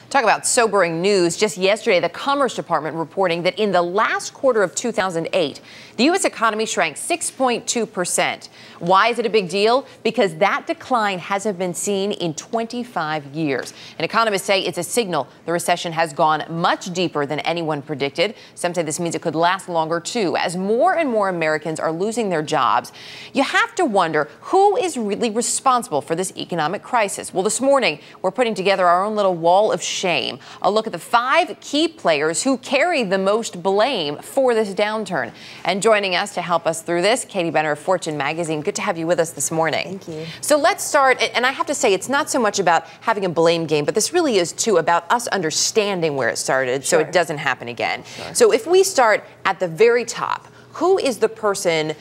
Talk about sobering news. Just yesterday, the Commerce Department reporting that in the last quarter of 2008, the U.S. economy shrank 6.2%. Why is it a big deal? Because that decline hasn't been seen in 25 years. And economists say it's a signal the recession has gone much deeper than anyone predicted. Some say this means it could last longer, too. As more and more Americans are losing their jobs, you have to wonder who is really responsible for this economic crisis. Well, this morning, we're putting together our own little wall of shame. A look at the 5 key players who carry the most blame for this downturn. And joining us to help us through this, Katie Benner of Fortune magazine. Good to have you with us this morning. Thank you. So let's start, and I have to say, it's not so much about having a blame game, but this really is, too, about us understanding where it started so it doesn't happen again. So if we start at the very top, who is the person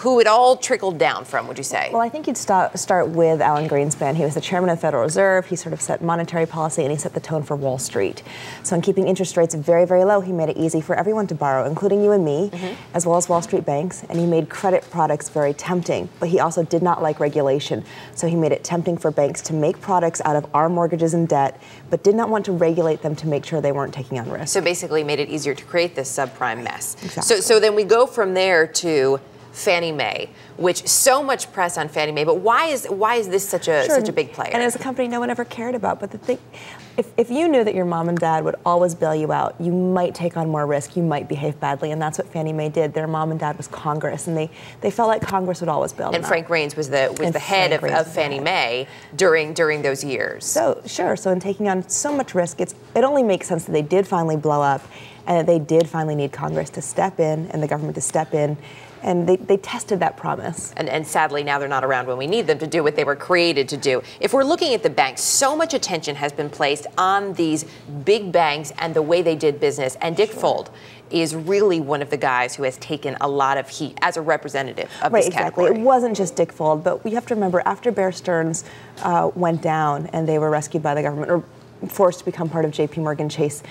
who it all trickled down from, would you say? Well, I think you'd start with Alan Greenspan. He was the chairman of the Federal Reserve. He sort of set monetary policy, and he set the tone for Wall Street. So in keeping interest rates very, very low, he made it easy for everyone to borrow, including you and me, as well as Wall Street banks. And he made credit products very tempting. But he also did not like regulation. So he made it tempting for banks to make products out of our mortgages and debt, but did not want to regulate them to make sure they weren't taking on risk. So basically made it easier to create this subprime mess. Exactly. So then we go from there to Fannie Mae, which so much press on Fannie Mae, but why is this such a big player? And as a company no one ever cared about. But the thing, if you knew that your mom and dad would always bail you out, you might take on more risk, you might behave badly, and that's what Fannie Mae did. Their mom and dad was Congress, and they felt like Congress would always bail them out. And Frank Raines was the head of Fannie Mae during those years. So so in taking on so much risk, it only makes sense that they did finally blow up, and that they did finally need Congress to step in and the government to step in. And they tested that promise. And sadly, now they're not around when we need them to do what they were created to do. If we're looking at the banks, so much attention has been placed on these big banks and the way they did business. And Dick Fuld is really one of the guys who has taken a lot of heat as a representative of this category. Exactly. It wasn't just Dick Fuld, but we have to remember after Bear Stearns went down and they were rescued by the government or forced to become part of J.P. Morgan Chase,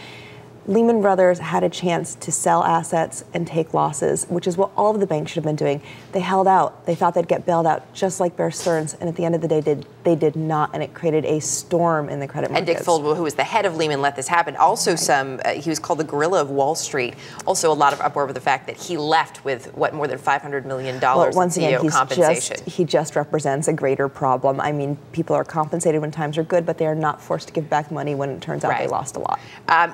Lehman Brothers had a chance to sell assets and take losses, which is what all of the banks should have been doing. They held out. They thought they'd get bailed out, just like Bear Stearns, and at the end of the day, they did not, and it created a storm in the credit markets. And Dick Fuld, who was the head of Lehman, let this happen. Also, he was called the gorilla of Wall Street. Also, a lot of uproar over the fact that he left with more than $500 million in CEO compensation. He just represents a greater problem. I mean, people are compensated when times are good, but they are not forced to give back money when it turns out they lost a lot.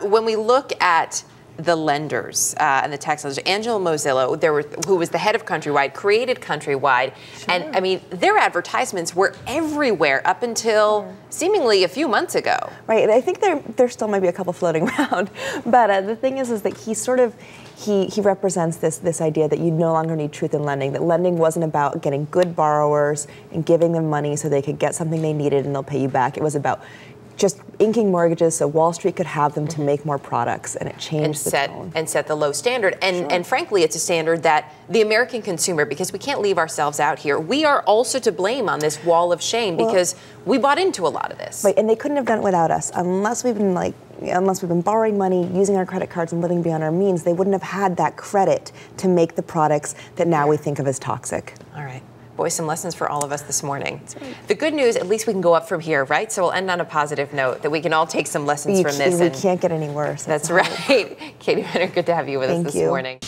When we look at the lenders and the tax lenders, Angela Mozillo, who was the head of Countrywide, created Countrywide, and I mean, their advertisements were everywhere up until seemingly a few months ago. Right, and I think there still might be a couple floating around, but the thing is that he represents this idea that you no longer need truth in lending, that lending wasn't about getting good borrowers and giving them money so they could get something they needed and they'll pay you back. It was about just inking mortgages so Wall Street could have them to make more products, and it changed the tone. And set the low standard. And frankly, it's a standard that the American consumer, because we can't leave ourselves out here, we are also to blame on this wall of shame because we bought into a lot of this. Right, and they couldn't have done it without us. Unless we've been borrowing money, using our credit cards, and living beyond our means, they wouldn't have had that credit to make the products that now we think of as toxic. All right. Boy, some lessons for all of us this morning. The good news, at least we can go up from here, right? So we'll end on a positive note that we can all take some lessons from this. We can't get any worse. That's right. Katie Benner, good to have you with us this morning.